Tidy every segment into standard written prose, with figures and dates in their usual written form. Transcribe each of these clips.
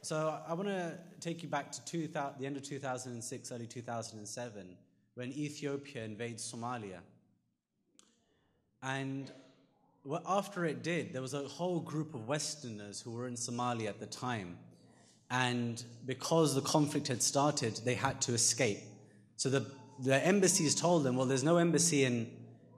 So I want to take you back to the end of 2006, early 2007, when Ethiopia invades Somalia. And after it did, there was a whole group of Westerners who were in Somalia at the time. And because the conflict had started, they had to escape. So the embassies told them, well, there's no embassy in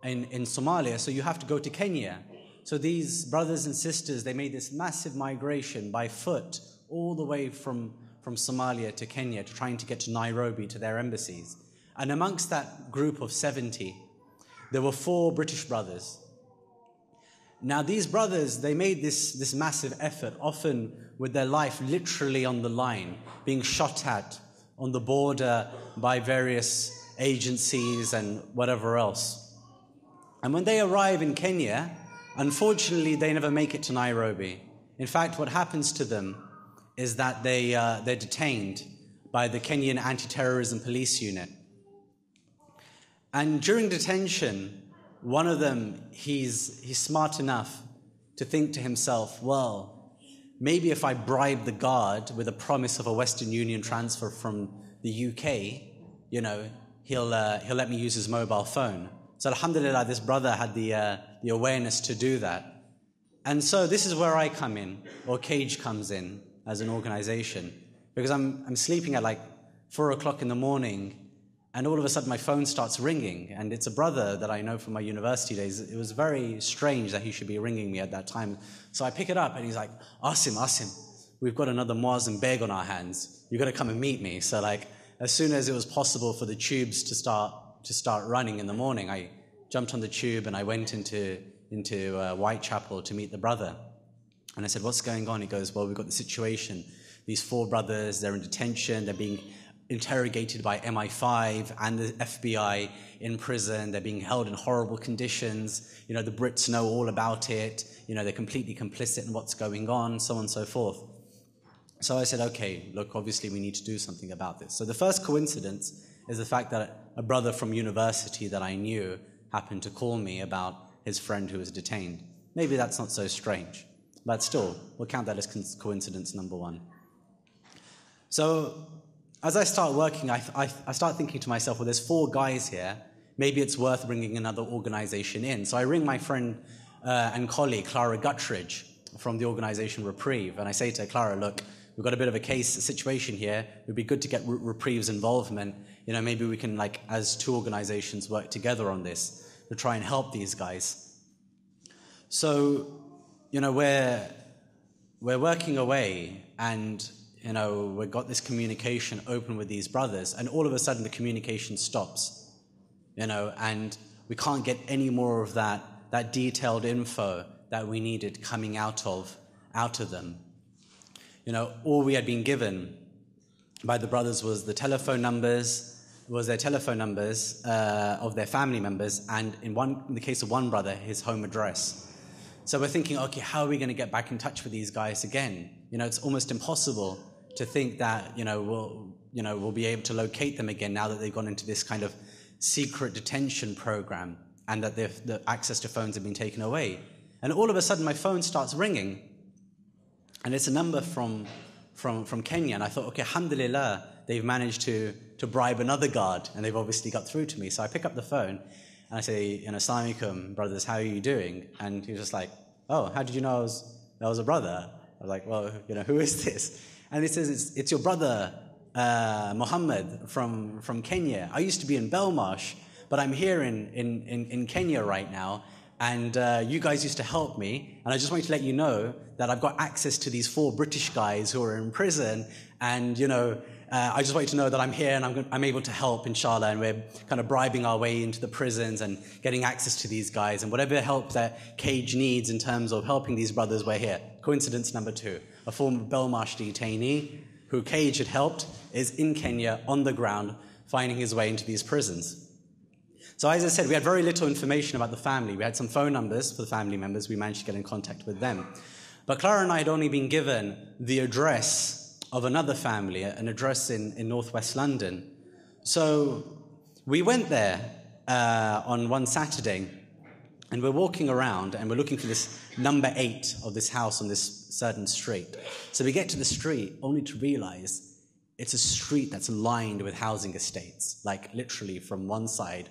Somalia, so you have to go to Kenya. So these brothers and sisters, they made this massive migration by foot all the way from Somalia to Kenya, trying to get to Nairobi to their embassies. And amongst that group of 70, there were 4 British brothers. Now these brothers, they made this massive effort, often with their life literally on the line, being shot at on the border by various agencies and whatever else. And when they arrive in Kenya, unfortunately they never make it to Nairobi. In fact, what happens to them is that they're detained by the Kenyan Anti-Terrorism Police Unit. And during detention, one of them, he's smart enough to think to himself, well, maybe if I bribe the guard with a promise of a Western Union transfer from the UK, he'll let me use his mobile phone. So alhamdulillah, this brother had the awareness to do that. And so this is where I come in, or Cage comes in as an organization, because I'm sleeping at like 4 o'clock in the morning, and all of a sudden my phone starts ringing, and it's a brother that I know from my university days. It was very strange that he should be ringing me at that time. So I pick it up, and he's like, Asim, we've got another Muazzin Beg on our hands. You've got to come and meet me. So like, as soon as it was possible for the tubes to start running in the morning, I jumped on the tube and I went into Whitechapel to meet the brother. And I said, what's going on? He goes, well, we've got the situation. These 4 brothers, they're in detention, they're being interrogated by MI5 and the FBI in prison. They're being held in horrible conditions. The Brits know all about it. They're completely complicit in what's going on, so on and so forth. So I said, okay, look, obviously we need to do something about this. So the first coincidence is the fact that a brother from university that I knew happened to call me about his friend who was detained. Maybe that's not so strange, but still, we'll count that as coincidence number 1. So as I start working, I start thinking to myself, well, there's 4 guys here. Maybe it's worth bringing another organization in. So I ring my friend and colleague, Clara Guttridge, from the organization Reprieve. And I say to her, Clara, look, we've got a bit of a situation here. It would be good to get Reprieve's involvement. Maybe we can, as 2 organizations, work together on this to try and help these guys. So, we're working away, and we've got this communication open with these brothers, and all of a sudden the communication stops, and we can't get any more of that detailed info that we needed coming out of them. All we had been given by the brothers was their telephone numbers of their family members, and in the case of one brother, his home address. So we're thinking, okay, how are we going to get back in touch with these guys again? It's almost impossible to think that we'll be able to locate them again now that they've gone into this kind of secret detention program, and that the access to phones have been taken away. And all of a sudden my phone starts ringing, and it's a number from Kenya. And I thought, okay, alhamdulillah, they've managed to bribe another guard, and they've obviously got through to me. So I pick up the phone and I say, Assalamu alaikum, brothers, how are you doing? And he was just like, oh, how did you know I was a brother? I was like, well, who is this? And he says, it's your brother, Muhammad from Kenya. I used to be in Belmarsh, but I'm here in Kenya right now. And you guys used to help me. And I just wanted to let you know that I've got access to these 4 British guys who are in prison. And, I just want you to know that I'm here and I'm able to help, inshallah. And we're kind of bribing our way into the prisons and getting access to these guys. And whatever help that Cage needs in terms of helping these brothers, we're here. Coincidence number 2. A former Belmarsh detainee who Cage had helped is in Kenya on the ground, finding his way into these prisons. So as I said, we had very little information about the family. We had some phone numbers for the family members. We managed to get in contact with them. But Clara and I had only been given the address of another family, an address in northwest London. So we went there on one Saturday, And we're walking around and we're looking for this number 8 of this house on this certain street. So we get to the street only to realize it's a street that's lined with housing estates, like literally from one side,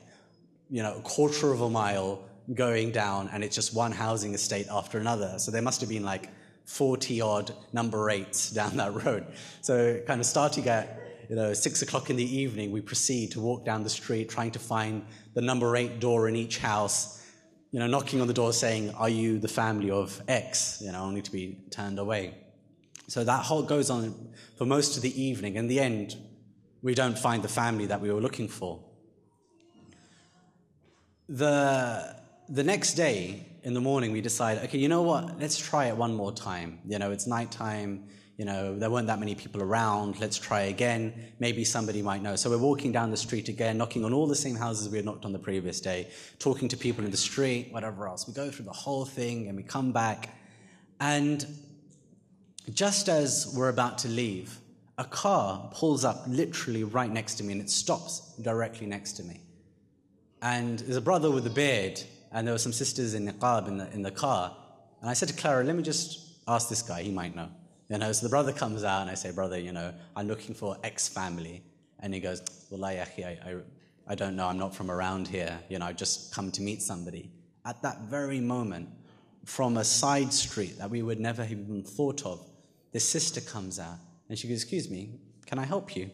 a quarter of a mile going down, and it's just one housing estate after another. So there must have been like 40-odd number 8s down that road. So kind of starting at 6 o'clock in the evening, we proceed to walk down the street trying to find the number 8 door in each house, knocking on the door saying, "Are you the family of X?" Only to be turned away. So that whole goes on for most of the evening. In the end, we don't find the family that we were looking for. The next day, in the morning, we decide, okay, you know what? Let's try it one more time. It's nighttime. There weren't that many people around. Let's try again. Maybe somebody might know. So we're walking down the street again, knocking on all the same houses we had knocked on the previous day, talking to people in the street, whatever else. We go through the whole thing and we come back. And just as we're about to leave, a car pulls up literally right next to me, and it stops directly next to me. And there's a brother with a beard, and there were some sisters in niqab in the car. And I said to Clara, let me just ask this guy, he might know. So the brother comes out, and I say, brother, I'm looking for X family. And he goes, Wallahi, akhi, I don't know, I'm not from around here. I've just come to meet somebody. At that very moment, from a side street that we would never have even thought of, this sister comes out, and she goes, excuse me, can I help you?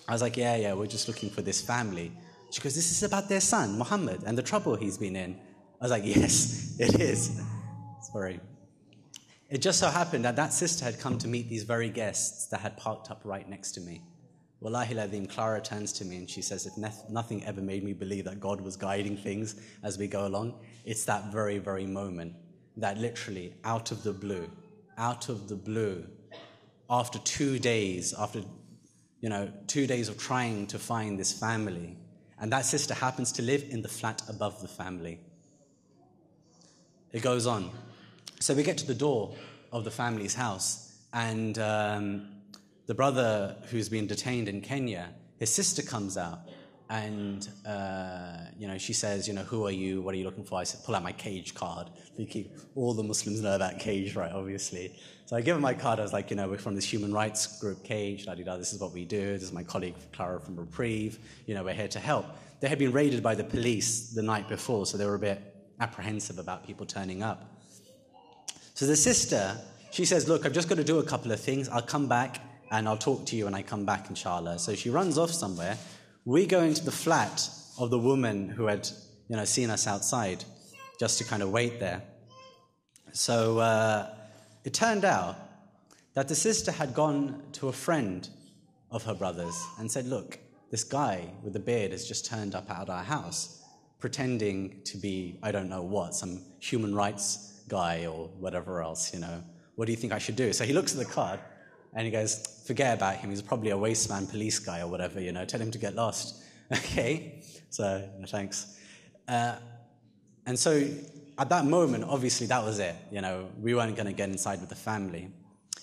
I was like, yeah, we're just looking for this family. She goes, this is about their son, Muhammad, and the trouble he's been in. I was like, yes, it is. Sorry. It just so happened that that sister had come to meet these very guests that had parked up right next to me. Wallahi ladhim, Clara turns to me and she says, if nothing ever made me believe that God was guiding things as we go along, it's that very, very moment that literally out of the blue, after 2 days, after 2 days of trying to find this family, and that sister happens to live in the flat above the family. It goes on. So we get to the door of the family's house, and the brother who's been detained in Kenya, his sister comes out, and she says, who are you? What are you looking for? I said, pull out my Cage card. Thinking all the Muslims know about Cage, right? Obviously. So I give her my card. I was like, we're from this human rights group, Cage. This is what we do. This is my colleague Clara from Reprieve. We're here to help. They had been raided by the police the night before, so they were a bit apprehensive about people turning up. So the sister, she says, look, I've just got to do a couple of things. I'll come back and I'll talk to you when I come back, inshallah. So she runs off somewhere. We go into the flat of the woman who had, seen us outside, just to kind of wait there. So it turned out that the sister had gone to a friend of her brother's and said, look, this guy with the beard has just turned up at our house, pretending to be, I don't know what, some human rights guy or whatever else, What do you think I should do? So he looks at the card and he goes, forget about him. He's probably a wasteman police guy or whatever, Tell him to get lost. Okay? So, thanks. And so at that moment, obviously that was it. We weren't going to get inside with the family.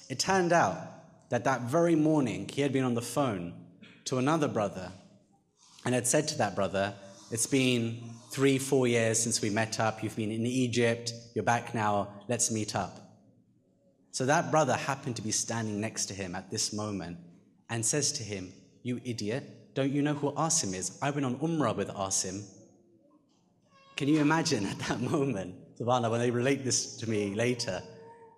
It turned out that very morning he had been on the phone to another brother and had said to that brother, it's been 3-4 years since we met up. You've been in Egypt. You're back now. Let's meet up. So that brother happened to be standing next to him at this moment and says to him, you idiot, don't you know who Asim is? I went on Umrah with Asim. Can you imagine at that moment, subhanAllah, when they relate this to me later,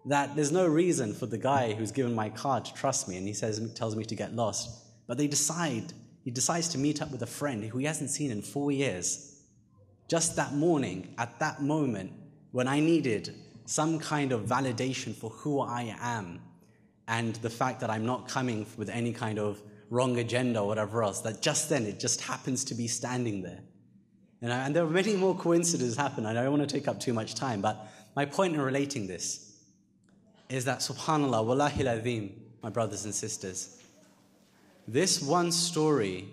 that there's no reason for the guy who's given my card to trust me, and he tells me to get lost. But he decides to meet up with a friend who he hasn't seen in 4 years. Just that morning, at that moment, when I needed some kind of validation for who I am and the fact that I'm not coming with any kind of wrong agenda or whatever else, that just then it just happens to be standing there. And there are many more coincidences happen. I don't want to take up too much time, but my point in relating this is that, subhanAllah, wallahi al-azim, my brothers and sisters, this one story,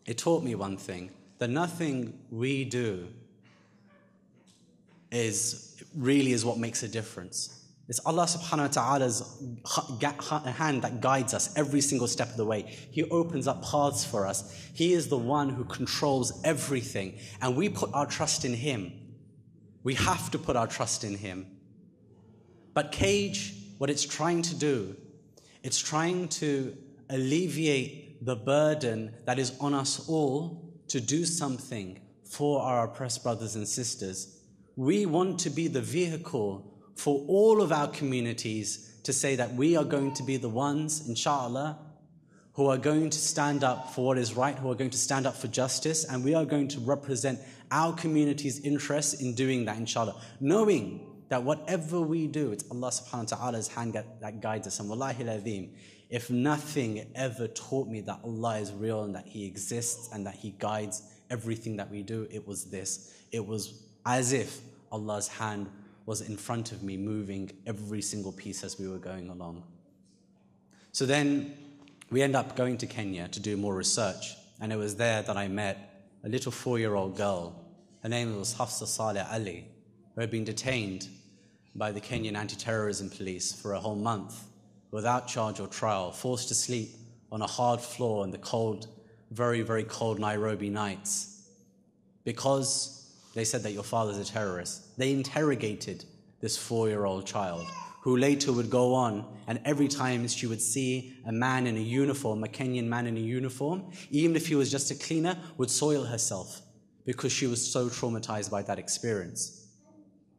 it taught me one thing, that nothing we do is what makes a difference. It's Allah subhanahu wa ta'ala's hand that guides us every single step of the way. He opens up paths for us. He is the one who controls everything, and we put our trust in Him. We have to put our trust in him. But Cage, what it's trying to do, it's trying to alleviate the burden that is on us all to do something for our oppressed brothers and sisters. We want to be the vehicle for all of our communities to say that we are going to be the ones, inshallah, who are going to stand up for what is right, who are going to stand up for justice, and we are going to represent our community's interests in doing that, inshallah. Knowing that whatever we do, it's Allah subhanahu wa ta'ala's hand that guides us. And wallahi al-azim, if nothing ever taught me that Allah is real and that He exists and that He guides everything that we do, it was this. It was as if Allah's hand was in front of me, moving every single piece as we were going along. So then we end up going to Kenya to do more research, and it was there that I met a little 4-year-old girl. Her name was Hafsa Saleh Ali, who had been detained by the Kenyan anti-terrorism police for a whole month without charge or trial, forced to sleep on a hard floor in the cold, very, very cold Nairobi nights because they said that your father's a terrorist. They interrogated this 4-year-old child, who later would go on, and every time she would see a man in a uniform, a Kenyan man in a uniform, even if he was just a cleaner, would soil herself because she was so traumatized by that experience.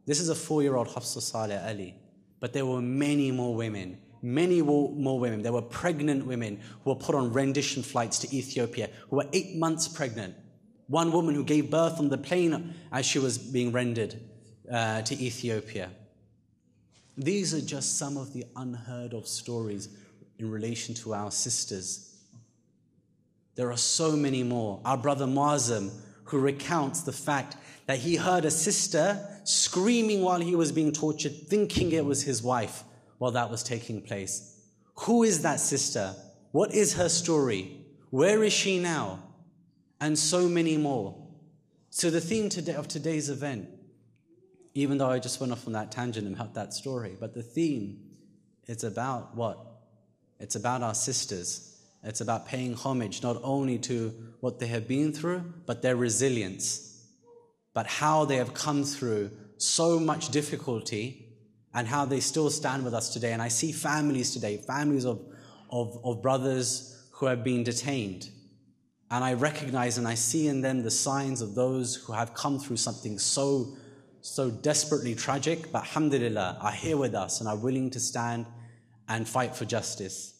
This is a 4-year-old Hafsa Saleh Ali, but there were many more women. There were pregnant women who were put on rendition flights to Ethiopia, who were 8 months pregnant. One woman who gave birth on the plane as she was being rendered to Ethiopia. These are just some of the unheard of stories in relation to our sisters. There are so many more. Our brother Muazzam, who recounts the fact that he heard a sister screaming while he was being tortured, thinking it was his wife while that was taking place. Who is that sister? What is her story? Where is she now? And so many more. So the theme of today's event, even though I just went off on that tangent about that story, but the theme, it's about what? It's about our sisters. It's about paying homage not only to what they have been through, but their resilience, but how they have come through so much difficulty and how they still stand with us today. And I see families today, families of brothers who have been detained. And I recognize and I see in them the signs of those who have come through something so desperately tragic, but alhamdulillah, are here with us and are willing to stand and fight for justice.